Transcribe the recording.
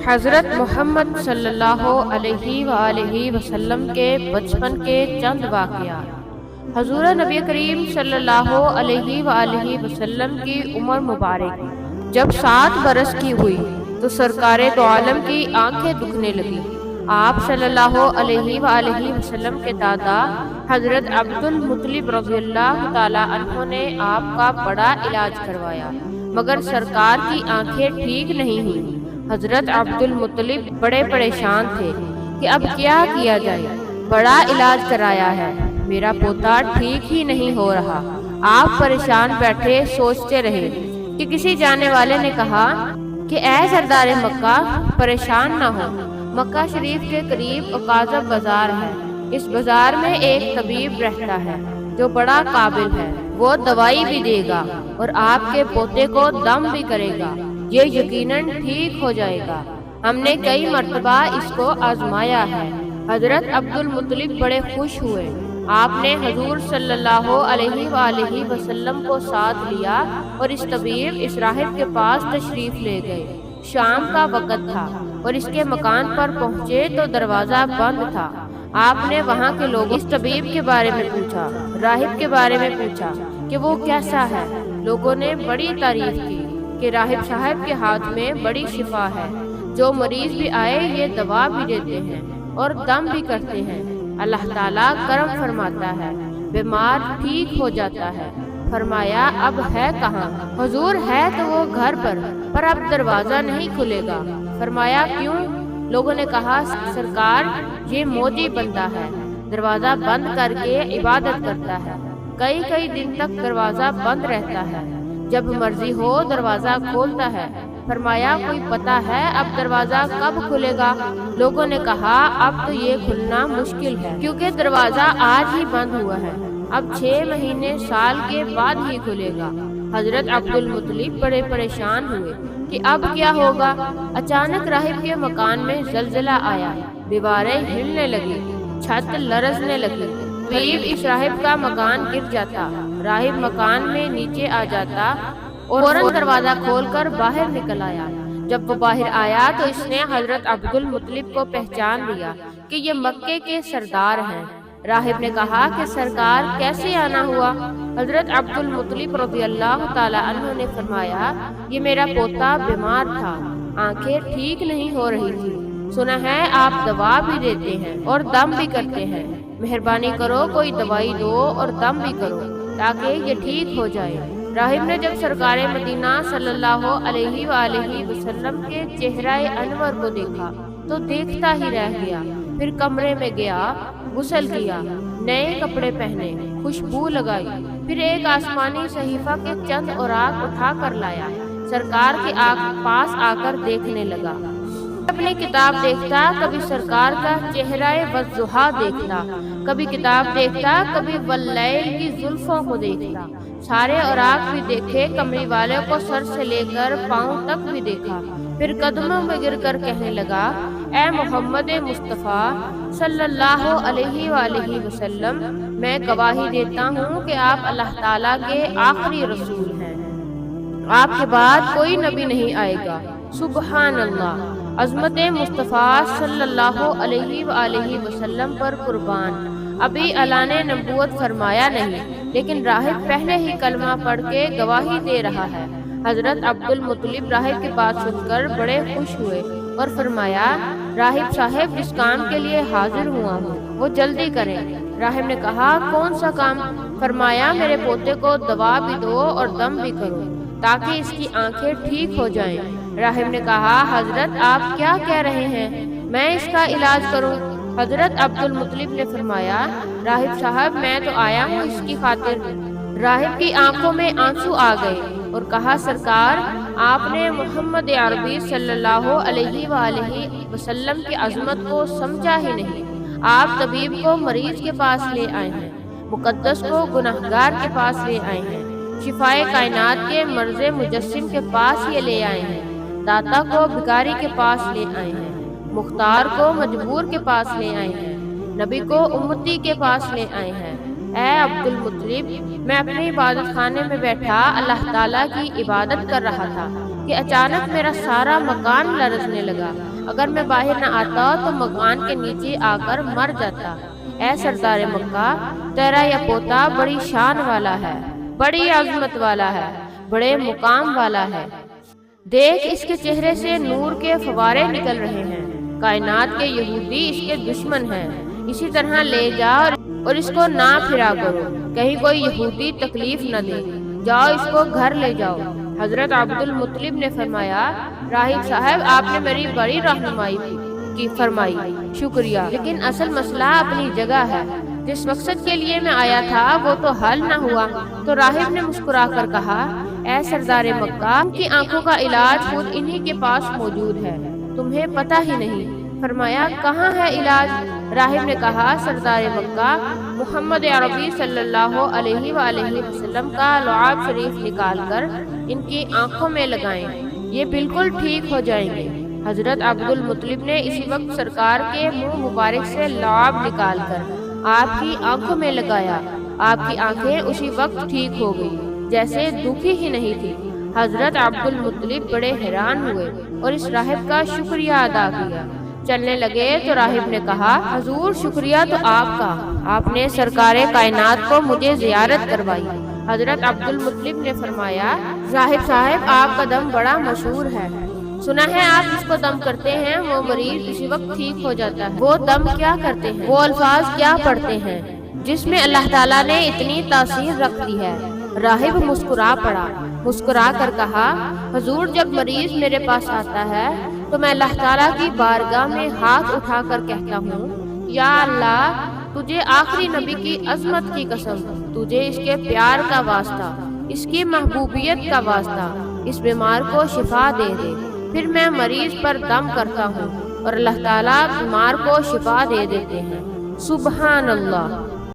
حضرت محمد صلی اللہ علیہ وآلہ وسلم کے بچپن کے چند واقعات۔ حضور نبی کریم صلی اللہ علیہ وآلہ وسلم کی عمر مبارک جب 7 برس کی ہوئی تو سرکار دو عالم کی آنکھیں دکھنے لگی۔ آپ صلی اللہ علیہ وآلہ وسلم کے دادا حضرت عبد المطلب رضی اللہ تعالیٰ عنہ نے آپ کا بڑا علاج کروایا، مگر سرکار کی آنکھیں ٹھیک نہیں ہوئی۔ حضرت عبد المطلب بڑے پریشان تھے کہ اب کیا کیا جائے، بڑا علاج کرایا ہے، میرا پوتا ٹھیک ہی نہیں ہو رہا۔ آپ پریشان بیٹھے سوچتے رہے کہ کسی جانے والے نے کہا کہ اے سردار مکہ، پریشان نہ ہو، مکہ شریف کے قریب عکاظہ بازار ہے، اس بازار میں ایک طبیب رہتا ہے جو بڑا قابل ہے، وہ دوائی بھی دے گا اور آپ کے پوتے کو دم بھی کرے گا، یہ یقیناً ٹھیک ہو جائے گا۔ ہم نے کئی مرتبہ اس کو آزمایا ہے۔ حضرت عبد المطلب بڑے خوش ہوئے۔ آپ نے حضور صلی اللہ علیہ وآلہ وسلم کو ساتھ لیا اور اس طبیب اس راہب کے پاس تشریف لے گئے۔ شام کا وقت تھا اور اس کے مکان پر پہنچے تو دروازہ بند تھا۔ آپ نے وہاں کے لوگوں اس طبیب کے بارے میں پوچھا، راہب کے بارے میں پوچھا کہ وہ کیسا ہے۔ لوگوں نے بڑی تعریف کی کہ راہب صاحب کے ہاتھ میں بڑی شفا ہے، جو مریض بھی آئے یہ دوا بھی دیتے ہیں اور دم بھی کرتے ہیں، اللہ تعالیٰ کرم فرماتا ہے، بیمار ٹھیک ہو جاتا ہے۔ فرمایا اب ہے کہاں؟ حضور ہے تو وہ گھر پر اب دروازہ نہیں کھلے گا۔ فرمایا کیوں؟ لوگوں نے کہا سرکار یہ موجی بندہ ہے، دروازہ بند کر کے عبادت کرتا ہے، کئی دن تک دروازہ بند رہتا ہے، جب مرضی ہو دروازہ کھولتا ہے۔ فرمایا کوئی پتہ ہے اب دروازہ کب کھلے گا؟ لوگوں نے کہا اب تو یہ کھلنا مشکل ہے، کیونکہ دروازہ آج ہی بند ہوا ہے، اب 6 مہینے سال کے بعد ہی کھلے گا۔ حضرت عبد المطلب بڑے پریشان ہوئے کہ اب کیا ہوگا۔ اچانک راہب کے مکان میں زلزلہ آیا، دیواریں ہلنے لگی، چھت لرزنے لگی، قریب اس راہب کا مکان گر جاتا، راہب مکان میں نیچے آ جاتا، فوراً دروازہ کھول کر باہر نکل آیا۔ جب وہ باہر آیا تو اس نے حضرت عبد المطلب کو پہچان لیا کہ یہ مکے کے سردار ہیں۔ راہب نے کہا کہ سرکار کیسے آنا ہوا؟ حضرت عبد المطلب رضی اللہ تعالیٰ عنہ نے فرمایا یہ میرا پوتا بیمار تھا، آنکھیں ٹھیک نہیں ہو رہی تھی، سنا ہے آپ دوا بھی دیتے ہیں اور دم بھی کرتے ہیں، مہربانی کرو کوئی دوائی دو اور دم بھی کرو تاکہ یہ ٹھیک ہو جائے۔ راہب نے جب سرکار مدینہ صلی اللہ علیہ وآلہ وسلم کے چہرہ انور کو دیکھا تو دیکھتا ہی رہ گیا، پھر کمرے میں گیا، غسل کیا، نئے کپڑے پہنے، خوشبو لگائی، پھر ایک آسمانی صحیفہ کے چند اوراق اٹھا کر لایا، سرکار کے پاس آ کر دیکھنے لگا۔ اپنی کتاب دیکھتا، کبھی سرکار کا چہرہ والضحیٰ دیکھتا، کبھی کتاب دیکھتا، کبھی واللیل کی زلفوں کو دیکھتا، سارے اوراق بھی دیکھے، کمری والے کو سر سے لے کر پاؤں تک بھی دیکھا، پھر قدموں میں گر کر کہنے لگا اے محمد مصطفیٰ صلی اللہ علیہ وآلہ وسلم، میں گواہی دیتا ہوں کہ آپ اللہ تعالیٰ کے آخری رسول ہیں، آپ کے بعد کوئی نبی نہیں آئے گا۔ سبحان اللہ، عظمت مصطفیٰ صلی اللہ علیہ وآلہ وسلم پر قربان، ابھی اعلان نبوت فرمایا نہیں، لیکن راہب پہلے ہی کلمہ پڑھ کے گواہی دے رہا ہے۔ حضرت عبد المطلب راہب کی بات سن کر بڑے خوش ہوئے اور فرمایا راہب صاحب جس کام کے لیے حاضر ہوا ہوں وہ جلدی کریں۔ راہب نے کہا کون سا کام؟ فرمایا میرے پوتے کو دوا بھی دو اور دم بھی کرو تاکہ اس کی آنکھیں ٹھیک ہو جائیں۔ راہب نے کہا حضرت آپ کیا کہہ رہے ہیں، میں اس کا علاج کروں؟ حضرت عبد المطلب نے فرمایا راہب صاحب میں تو آیا ہوں اس کی خاطر۔ راہب کی آنکھوں میں آنسو آ گئے اور کہا سرکار آپ نے محمد عربی صلی اللہ علیہ وآلہ وسلم کی عظمت کو سمجھا ہی نہیں، آپ طبیب کو مریض کے پاس لے آئے ہیں، مقدس کو گناہگار کے پاس لے آئے ہیں، شفائے کائنات کے مرض مجسم کے پاس یہ لے آئے ہیں، داتا کو بھکاری کے پاس لے آئے ہیں، مختار کو مجبور کے پاس لے آئے ہیں، نبی کو امتی کے پاس لے آئے ہیں، اے عبد المطلب، میں اپنے عبادت خانے میں بیٹھا اللہ تعالیٰ کی عبادت کر رہا تھا کہ اچانک میرا سارا مکان لرزنے لگا۔ اگر میں باہر نہ آتا تو مکان کے نیچے آ کر مر جاتا۔ اے سردار مکہ، تیرا یہ پوتا بڑی شان والا ہے، بڑی عظمت والا ہے، بڑے مقام والا ہے۔ دیکھ، اس کے چہرے سے نور کے فوارے نکل رہے ہیں۔ کائنات کے یہودی اس کے دشمن ہیں، اسی طرح لے جاؤ اور اس کو نہ پھرا کرو، کہیں کوئی یہودی تکلیف نہ دے۔ جاؤ، اس کو گھر لے جاؤ۔ حضرت عبد المطلب نے فرمایا، راہب صاحب، آپ نے میری بڑی رہنمائی کی فرمائی، شکریہ، لیکن اصل مسئلہ اپنی جگہ ہے۔ جس مقصد کے لیے میں آیا تھا وہ تو حل نہ ہوا۔ تو راہب نے مسکرا کر کہا، اے سردار مکہ، ان کی آنکھوں کا علاج خود انہی کے پاس موجود ہے، تمہیں پتہ ہی نہیں۔ فرمایا، کہاں ہے علاج؟ راہب نے کہا، سردار مکہ، محمد عربی صلی اللہ علیہ وآلہ وسلم کا لعاب شریف نکال کر ان کی آنکھوں میں لگائیں، یہ بالکل ٹھیک ہو جائیں گے۔ حضرت عبد المطلب نے اسی وقت سرکار کے منہ مبارک سے لعاب نکال کر آپ کی آنکھوں میں لگایا۔ آپ کی آنکھیں اسی وقت ٹھیک ہو گئی، جیسے دکھی ہی نہیں تھی۔ حضرت عبد المطلب بڑے حیران ہوئے اور اس راہب کا شکریہ ادا کیا۔ چلنے لگے تو راہب نے کہا، حضور، شکریہ تو آپ کا، آپ نے سرکار کائنات کو مجھے زیارت کروائی۔ حضرت عبد المطلب نے فرمایا، راہب صاحب، آپ کا دم بڑا مشہور ہے، سنا ہے آپ جس کو دم کرتے ہیں وہ مریض اسی وقت ٹھیک ہو جاتا ہے۔ وہ دم کیا کرتے ہیں، وہ الفاظ کیا پڑھتے ہیں جس میں اللہ تعالیٰ نے اتنی تاثیر رکھ دی ہے؟ راہب مسکرا پڑا، مسکرا کر کہا، حضور، جب مریض میرے پاس آتا ہے تو میں اللہ تعالیٰ کی بارگاہ میں ہاتھ اٹھا کر کہتا ہوں، یا اللہ، تجھے آخری نبی کی عظمت کی قسم، تجھے اس کے پیار کا واسطہ، اس کی محبوبیت کا واسطہ، اس بیمار کو شفا دے دے۔ پھر میں مریض پر دم کرتا ہوں اور اللہ تعالیٰ بیمار کو شفا دے دیتے ہیں۔ سبحان اللہ۔